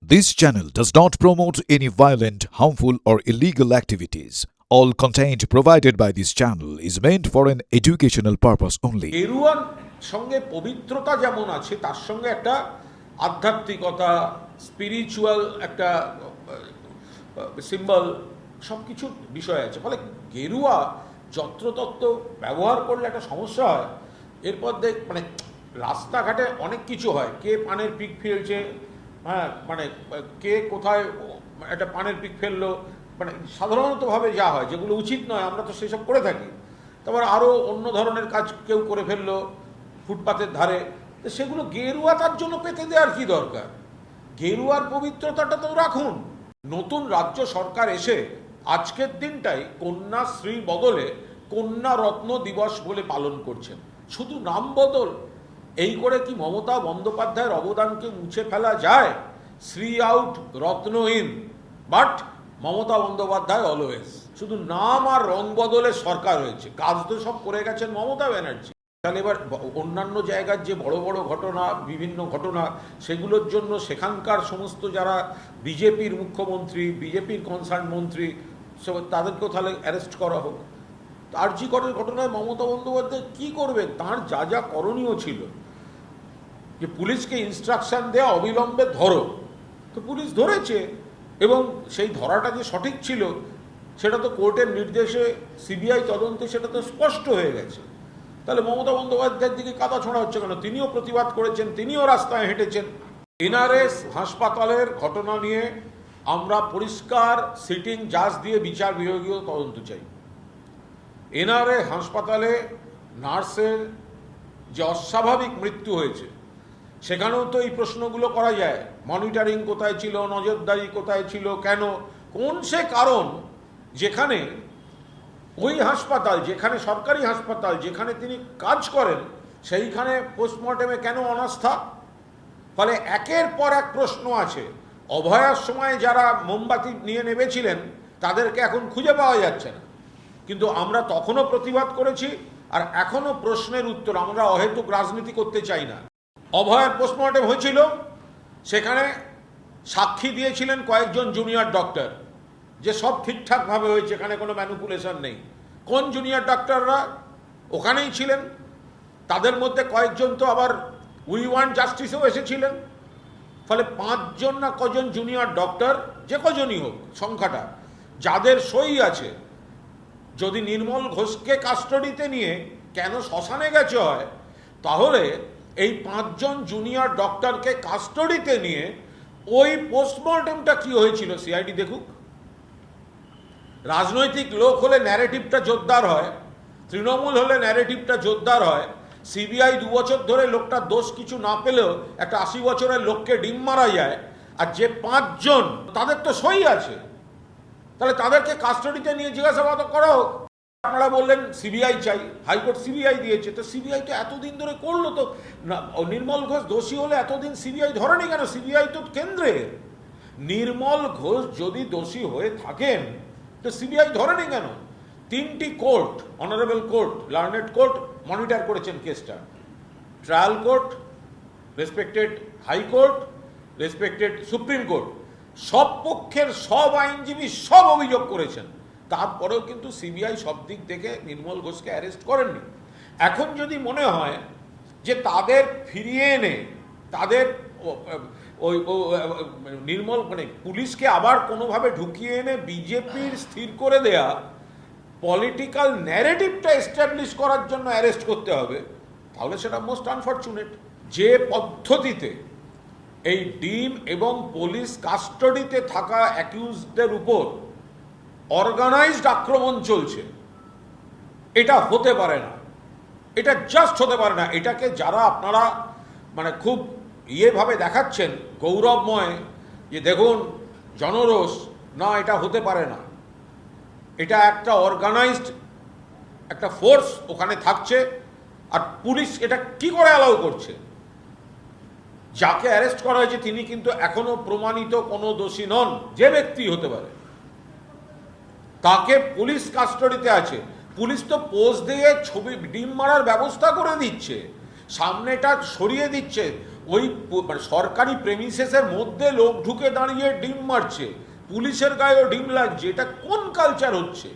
This channel does not promote any violent, harmful, or illegal activities. All content provided by this channel is meant for an educational purpose only. গেরুয়ার সঙ্গে পবিত্রতা যেমন আছে তার সঙ্গে একটা আধ্যাত্মিকতা, স্পিরিচুয়াল একটা সিম্বল সব কিছুর বিষয় আছে। ফলে গেরুয়া যত্রতত্ত্ব ব্যবহার করলে একটা সমস্যা হয়। এরপর মানে রাস্তাঘাটে অনেক কিছু হয়, কে পানের পিক ফেলছে, হ্যাঁ, মানে কে কোথায় একটা পানের পিক ফেললো, মানে সাধারণতভাবে যা হয় যেগুলো উচিত নয় আমরা তো সেসব করে থাকি। তারপর আরও অন্য ধরনের কাজ কেউ করে ফেললো ফুটপাতের ধারে, তো সেগুলো গেরুয়া তার জন্য পেতে দেওয়ার কি দরকার? গেরুয়ার পবিত্রতাটা তো রাখুন। নতুন রাজ্য সরকার এসে আজকের দিনটাই কন্যাশ্রী বদলে কন্যা রত্ন দিবস বলে পালন করছেন। শুধু নাম বদল, এই করে কি মমতা বন্দ্যোপাধ্যায়ের অবদানকে মুছে ফেলা যায়? Shri out Ratna in, but Mamata Bandyopadhyay always. শুধু নাম আর রং বদলে সরকার হয়েছে, কাজ তো সব করে গেছেন মমতা ব্যানার্জি। তাহলে এবার অন্যান্য জায়গার যে বড় বড় ঘটনা, বিভিন্ন ঘটনা, সেগুলোর জন্য সেখানকার সমস্ত যারা বিজেপির মুখ্যমন্ত্রী, বিজেপির কনসার্ন মন্ত্রী, তাদেরকেও তাহলে অ্যারেস্ট করা হোক। আরজি করের ঘটনায় মমতা বন্দ্যোপাধ্যায় কী করবেন? তাঁর যা যা করণীয় ছিল, যে পুলিশকে ইনস্ট্রাকশন দেওয়া অবিলম্বে ধরো, তো পুলিশ ধরেছে, এবং সেই ধরাটা যে সঠিক ছিল সেটা তো কোর্টের নির্দেশে সিবিআই তদন্তে সেটা তো স্পষ্ট হয়ে গেছে। তাহলে মমতা বন্দ্যোপাধ্যায়ের দিকে কাদা ছোঁড়া হচ্ছে কেন? তিনিও প্রতিবাদ করেছেন, তিনিও রাস্তায় হেঁটেছেন। এনআরএস হাসপাতালের ঘটনা নিয়ে আমরা পরিষ্কার সিটিং জাজ দিয়ে বিচার বিভাগীয় তদন্ত চাই। এনআরএ হাসপাতালে নার্সের যে অস্বাভাবিক মৃত্যু হয়েছে, সেখানেও তো এই প্রশ্নগুলো করা যায়। মনিটরিং কোথায় ছিল, নজরদারি কোথায় ছিল, কেন, কোন সে কারণ যেখানে ওই হাসপাতাল, যেখানে সরকারি হাসপাতাল, যেখানে তিনি কাজ করেন, সেইখানে পোস্টমর্টেমে কেন অনাস্থা? ফলে একের পর এক প্রশ্ন আছে। অভয়ার সময় যারা মোমবাতি নিয়ে নেমেছিলেন তাদেরকে এখন খুঁজে পাওয়া যাচ্ছে না, কিন্তু আমরা তখনও প্রতিবাদ করেছি, আর এখনও প্রশ্নের উত্তর। আমরা অহেতুক রাজনীতি করতে চাই না। অভয়ের পোস্টমর্টেম হয়েছিল, সেখানে সাক্ষী দিয়েছিলেন কয়েকজন জুনিয়র ডক্টর যে সব ঠিকঠাকভাবে হয়েছে, এখানে কোনো ম্যানিপুলেশন নেই। কোন জুনিয়র ডক্টররা ওখানেই ছিলেন? তাদের মধ্যে কয়েকজন তো আবার উই ওয়ান্ট জাস্টিসেও এসেছিলেন। ফলে 5 জন না কজন জুনিয়র ডক্টর, যে কজনই হোক সংখ্যাটা, যাদের সই আছে, যদি নির্মল ঘোষকে কাস্টডিতে নিয়ে কেন শ্মশানে গেছে হয়, তাহলে এই 5 জন জুনিয়র ডক্টরকে কাস্টডিতে নিয়ে ওই পোস্টমর্টেমটা কি হয়েছিল সিআইডি দেখুক। রাজনৈতিক লোক হলে ন্যারেটিভটা জোরদার হয়, তৃণমূল হলে ন্যারেটিভটা জোরদার হয়। সিবিআই 2 বছর ধরে লোকটা দোষ কিছু না পেলেও একটা 80 বছরের লোককে ডিম মারা যায়, আর যে 5 জন তাদের তো সই আছে, তাহলে তাদেরকে কাস্টডিতে নিয়ে জিজ্ঞাসাবাদ করা হোক। আপনারা বললেন সিবিআই চাই, হাইকোর্ট সিবিআই দিয়েছে, তো সিবিআই তো এতদিন ধরে করলো, তো নির্মল ঘোষ দোষী হলে এতদিন সিবিআই ধরেনি কেন? সিবিআই তো কেন্দ্রের। নির্মল ঘোষ যদি দোষী হয়ে থাকেন তো সিবিআই ধরেনি কেন? 3টি court, honourable court, learned court monitor করেছেন কেসটা। Trial court, respected high court, respected supreme court, সব পক্ষের সব আইনজীবী সব অভিযোগ করেছেন। তারপরেও কিন্তু সিবিআই সব দিক থেকে নির্মল ঘোষকে অ্যারেস্ট করেননি। এখন যদি মনে হয় যে তাদের ফিরিয়ে এনে তাদের ওই নির্মল মানে পুলিশকে আবার কোনোভাবে ঢুকিয়ে এনে বিজেপির স্থির করে দেয়া পলিটিক্যাল ন্যারেটিভটা এস্টাবলিশ করার জন্য অ্যারেস্ট করতে হবে, তাহলে সেটা মোস্ট আনফর্চুনেট। যে পদ্ধতিতে এই ডিম এবং পুলিশ কাস্টডিতে থাকা অ্যাকিউজদের উপর অর্গানাইজড আক্রমণ চলছে, এটা হতে পারে না, এটা জাস্ট হতে পারে না। এটাকে যারা আপনারা মানে খুব ইয়েভাবে দেখাচ্ছেন, গৌরবময়, যে দেখুন জনরোষ, না, এটা হতে পারে না। এটা একটা অর্গানাইজড একটা ফোর্স ওখানে থাকছে, আর পুলিশ এটা কি করে অ্যালাউ করছে? যাকে অ্যারেস্ট করা হয়েছে তিনি কিন্তু এখনো প্রমাণিত কোনো দোষী নন, যে ব্যক্তি হতে পারে, তাকে পুলিশ কাস্টডিতে আছে। পুলিশ তো পোজ দিয়ে ছবি ডিম মারার ব্যবস্থা করে দিচ্ছে, সামনেটা সরিয়ে দিচ্ছে, ওই মানে সরকারি প্রেমিসেসের মধ্যে লোক ঢুকে দাঁড়িয়ে ডিম মারছে, পুলিশের গায়েও ডিম লাগছে, এটা কোন কালচার হচ্ছে?